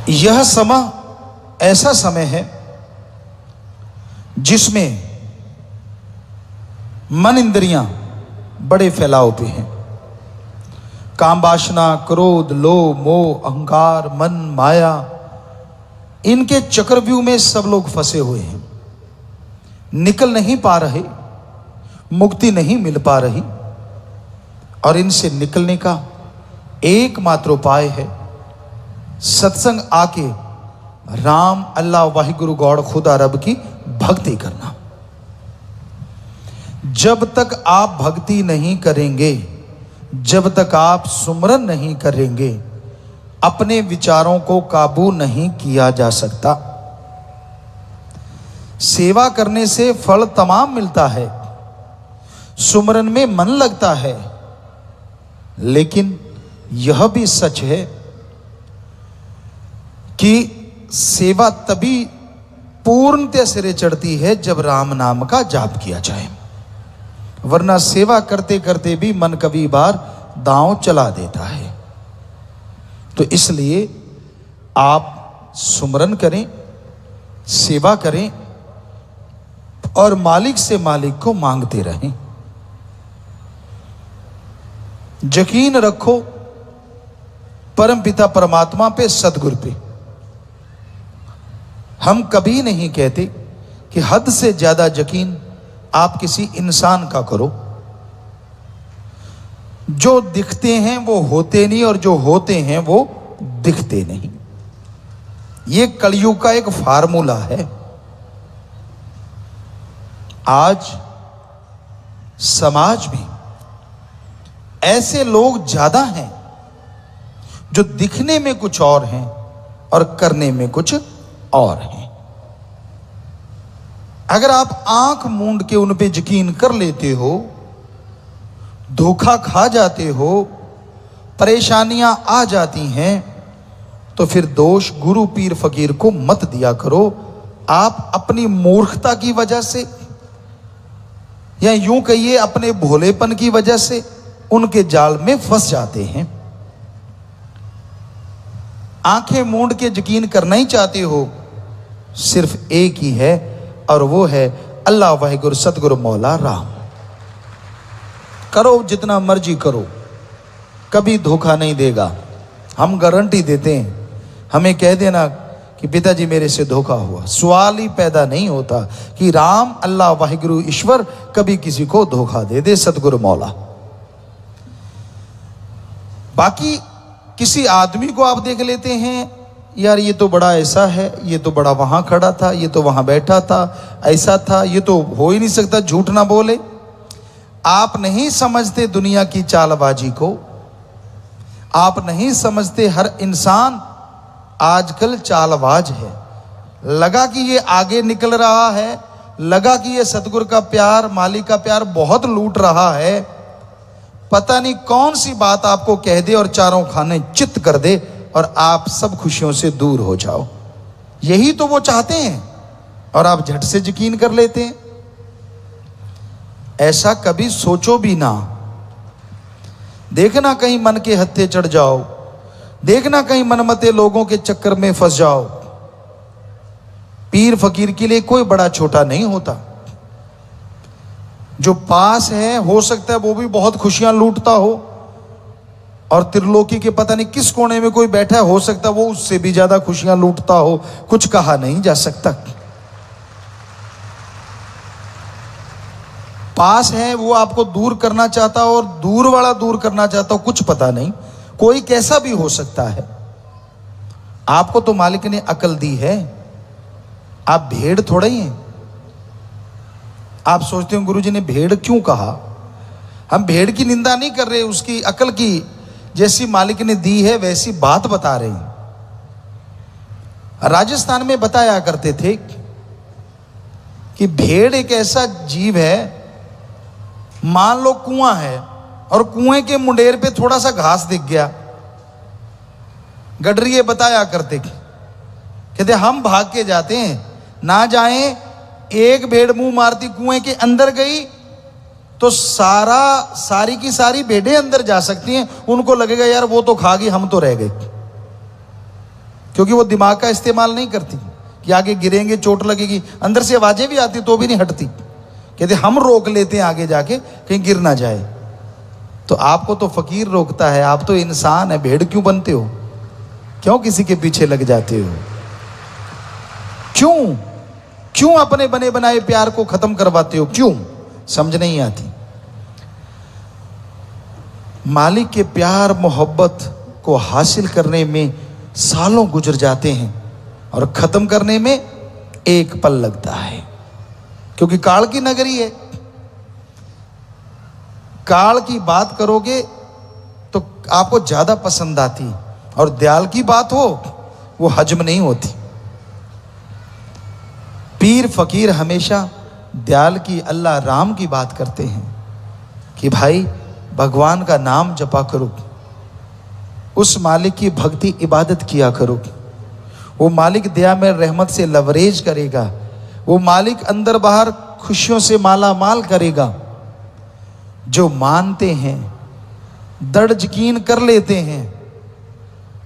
यह समय ऐसा समय है जिसमें मन इंद्रियां बड़े फैलाव पे हैं। काम वासना, क्रोध, लोभ, मोह, अहंकार, मन, माया, इनके चक्रव्यूह में सब लोग फंसे हुए हैं, निकल नहीं पा रहे, मुक्ति नहीं मिल पा रही। और इनसे निकलने का एकमात्र उपाय है सत्संग आके राम, अल्लाह, वाहिगुरु, गॉड, खुदा, रब की भक्ति करना। जब तक आप भक्ति नहीं करेंगे, जब तक आप सुमरन नहीं करेंगे, अपने विचारों को काबू नहीं किया जा सकता। सेवा करने से फल तमाम मिलता है, सुमरन में मन लगता है, लेकिन यह भी सच है कि सेवा तभी पूर्णतः सिरे चढ़ती है जब राम नाम का जाप किया जाए, वरना सेवा करते करते भी मन कभी बार दांव चला देता है। तो इसलिए आप सुमरन करें, सेवा करें और मालिक से मालिक को मांगते रहें। यकीन रखो परम पिता परमात्मा पे, सदगुरु पे। हम कभी नहीं कहते कि हद से ज्यादा यकीन आप किसी इंसान का करो। जो दिखते हैं वो होते नहीं, और जो होते हैं वो दिखते नहीं। ये कलयुग का एक फार्मूला है। आज समाज में ऐसे लोग ज्यादा हैं जो दिखने में कुछ और हैं और करने में कुछ और हैं। अगर आप आंख मूंद के उन पे यकीन कर लेते हो, धोखा खा जाते हो, परेशानियां आ जाती हैं, तो फिर दोष गुरु पीर फकीर को मत दिया करो। आप अपनी मूर्खता की वजह से, या यूं कहिए अपने भोलेपन की वजह से उनके जाल में फंस जाते हैं। आंखें मूंद के यकीन करना ही चाहते हो, सिर्फ एक ही है, और वो है अल्लाह, वाहिगुरु, सतगुरु, मौला, राम। करो जितना मर्जी करो, कभी धोखा नहीं देगा। हम गारंटी देते हैं। हमें कह देना कि पिताजी मेरे से धोखा हुआ, सवाल ही पैदा नहीं होता कि राम, अल्लाह, वाहिगुरु, ईश्वर कभी किसी को धोखा दे दे, सतगुरु, मौला। बाकी किसी आदमी को आप देख लेते हैं, यार ये तो बड़ा ऐसा है, ये तो बड़ा वहां खड़ा था, ये तो वहां बैठा था, ऐसा था, ये तो हो ही नहीं सकता, झूठ ना बोले। आप नहीं समझते दुनिया की चालबाजी को, आप नहीं समझते हर इंसान आजकल चालबाज है। लगा कि ये आगे निकल रहा है, लगा कि ये सतगुरु का प्यार, मालिक का प्यार बहुत लूट रहा है, पता नहीं कौन सी बात आपको कह दे और चारों खाने चित्त कर दे और आप सब खुशियों से दूर हो जाओ। यही तो वो चाहते हैं और आप झट से यकीन कर लेते हैं। ऐसा कभी सोचो भी ना। देखना कहीं मन के हत्थे चढ़ जाओ, देखना कहीं मनमते लोगों के चक्कर में फंस जाओ। पीर फकीर के लिए कोई बड़ा छोटा नहीं होता। जो पास है, हो सकता है वो भी बहुत खुशियां लूटता हो, और त्रिलोकी के पता नहीं किस कोने में कोई बैठा है, हो सकता है वो उससे भी ज्यादा खुशियां लूटता हो। कुछ कहा नहीं जा सकता। पास है वो आपको दूर करना चाहता हो, और दूर वाला दूर करना चाहता हो, कुछ पता नहीं। कोई कैसा भी हो सकता है। आपको तो मालिक ने अकल दी है, आप भेड़ थोड़े ही हैं। आप सोचते हो गुरुजी ने भेड़ क्यों कहा? हम भेड़ की निंदा नहीं कर रहे, उसकी अकल की जैसी मालिक ने दी है वैसी बात बता रहे हैं। राजस्थान में बताया करते थे कि भेड़ एक ऐसा जीव है, मान लो कुआं है और कुएं के मुंडेर पे थोड़ा सा घास दिख गया, गडरिये बताया करते, कहते हम भाग के जाते हैं, ना जाएं। एक भेड़ मुंह मारती कुएं के अंदर गई तो सारी की सारी भेड़ें अंदर जा सकती हैं। उनको लगेगा यार वो तो खा गई, हम तो रह गए, क्योंकि वो दिमाग का इस्तेमाल नहीं करती कि आगे गिरेंगे चोट लगेगी। अंदर से आवाजें भी आती तो भी नहीं हटती, कहते हम रोक लेते हैं आगे जाके कहीं गिर ना जाए। तो आपको तो फकीर रोकता है, आप तो इंसान है, भेड़ क्यों बनते हो? क्यों किसी के पीछे लग जाते हो? क्यों क्यों अपने बने बनाए प्यार को खत्म करवाते हो? क्यों? समझ नहीं आती। मालिक के प्यार मोहब्बत को हासिल करने में सालों गुजर जाते हैं और खत्म करने में एक पल लगता है, क्योंकि काल की नगरी है। काल की बात करोगे तो आपको ज्यादा पसंद आती, और दयाल की बात हो वो हजम नहीं होती। पीर फकीर हमेशा दयाल की, अल्लाह राम की बात करते हैं कि भाई भगवान का नाम जपा करो, उस मालिक की भक्ति इबादत किया करो। वो मालिक दया में रहमत से लवरेज करेगा, वो मालिक अंदर बाहर खुशियों से माला माल करेगा। जो मानते हैं, दृढ़ यकीन कर लेते हैं,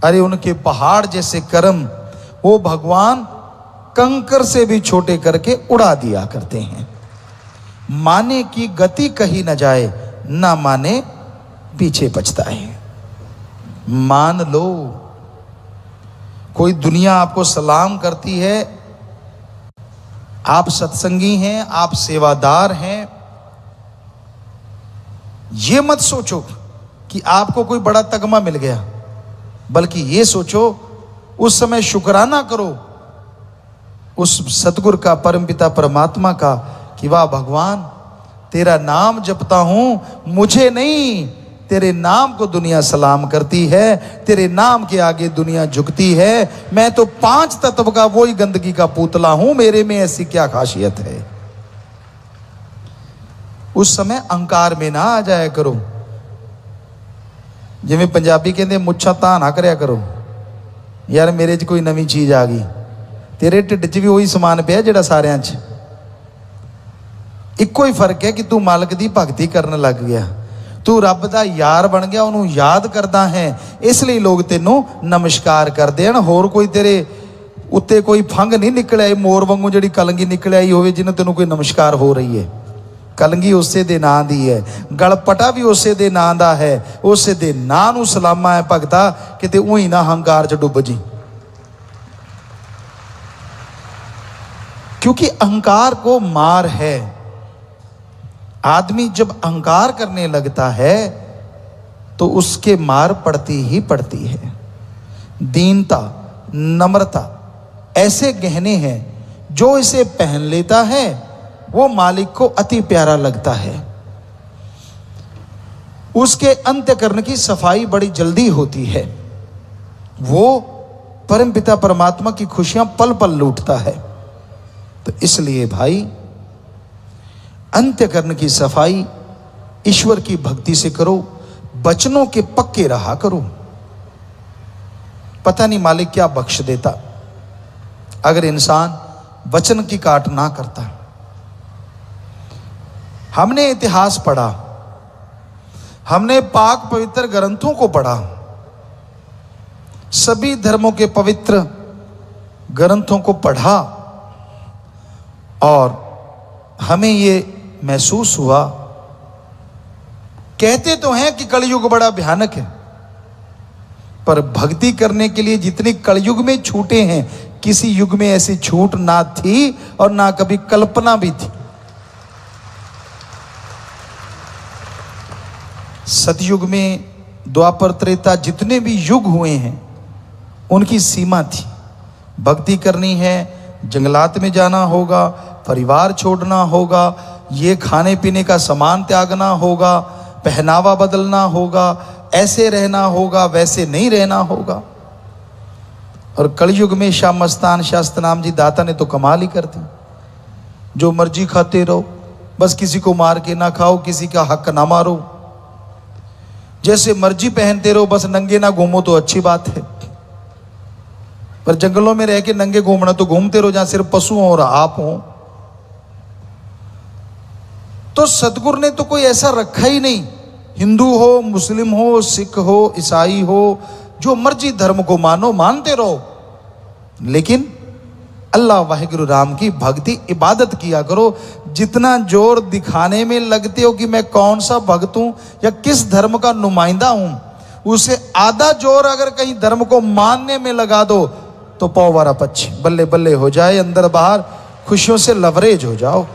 अरे उनके पहाड़ जैसे कर्म वो भगवान कंकर से भी छोटे करके उड़ा दिया करते हैं। माने की गति कही न जाए, ना माने पीछे पछताए। मान लो, कोई दुनिया आपको सलाम करती है, आप सत्संगी हैं, आप सेवादार हैं, ये मत सोचो कि आपको कोई बड़ा तगमा मिल गया, बल्कि ये सोचो उस समय शुक्राना करो उस सतगुरु का, परमपिता परमात्मा का, कि वाह भगवान तेरा नाम जपता हूं, मुझे नहीं तेरे नाम को दुनिया सलाम करती है, तेरे नाम के आगे दुनिया झुकती है। मैं तो 5 तत्व का वही गंदगी का पुतला हूं, मेरे में ऐसी क्या खासियत है। उस समय अहंकार में ना आ जाया करो। जिवें पंजाबी कहते मुच्छा तां ना करया करो, यार मेरे च कोई नवी चीज आ गई, तेरे ढिड च भी वही समान पिया जिहड़ा सारियां च। इक्को ही फर्क है कि तू मालिक दी भगती करन लग गया, तू रब दा यार बन गया, उन्हों याद करदा है, इसलिए लोग तेनों नमस्कार करते हैं। होर कोई तेरे उत्ते कोई फंग नहीं निकलिया, मोर वांगू जिहड़ी कलंगी निकल आई होवे जिन्हें तेनों कोई नमस्कार हो रही है। कलंगी उसे दे नां दी है, गलपटा भी उसे दे नां दा है, उसे दे नां नूं सलामा है भगता, किते उही ना हंकार च डुੱਬ जी। क्योंकि अहंकार को मार है। आदमी जब अहंकार करने लगता है तो उसके मार पड़ती ही पड़ती है। दीनता, नम्रता ऐसे गहने हैं जो इसे पहन लेता है वो मालिक को अति प्यारा लगता है। उसके अंतःकरण की सफाई बड़ी जल्दी होती है, वो परमपिता परमात्मा की खुशियां पल पल लूटता है। तो इसलिए भाई अंतःकरण की सफाई ईश्वर की भक्ति से करो, वचनों के पक्के रहा करो। पता नहीं मालिक क्या बख्श देता अगर इंसान वचन की काट ना करता। हमने इतिहास पढ़ा, हमने पाक पवित्र ग्रंथों को पढ़ा, सभी धर्मों के पवित्र ग्रंथों को पढ़ा और हमें ये महसूस हुआ, कहते तो हैं कि कलयुग बड़ा भयानक है, पर भक्ति करने के लिए जितनी कलयुग में छूटे हैं किसी युग में ऐसी छूट ना थी और ना कभी कल्पना भी थी। सतयुग में, द्वापर, त्रेता जितने भी युग हुए हैं उनकी सीमा थी। भक्ति करनी है, जंगलात में जाना होगा, परिवार छोड़ना होगा, ये खाने पीने का सामान त्यागना होगा, पहनावा बदलना होगा, ऐसे रहना होगा, वैसे नहीं रहना होगा। और कलयुग में शाह मस्तान शास्त्रनाम जी दाता ने तो कमाल ही कर दी। जो मर्जी खाते रहो, बस किसी को मार के ना खाओ, किसी का हक ना मारो, जैसे मर्जी पहनते रहो, बस नंगे ना घूमो तो अच्छी बात है। पर जंगलों में रह के नंगे घूमना तो घूमते रहो जहां सिर्फ पशु हो और आप हो। तो सतगुरु ने तो कोई ऐसा रखा ही नहीं, हिंदू हो, मुस्लिम हो, सिख हो, ईसाई हो, जो मर्जी धर्म को मानो, मानते रहो, लेकिन अल्लाह वाहिगुरु राम की भक्ति इबादत किया करो। जितना जोर दिखाने में लगते हो कि मैं कौन सा भक्त हूं या किस धर्म का नुमाइंदा हूं, उसे आधा जोर अगर कहीं धर्म को मानने में लगा दो तो पौवारा पक्षी बल्ले बल्ले हो जाए, अंदर बाहर खुशियों से लवरेज हो जाओ।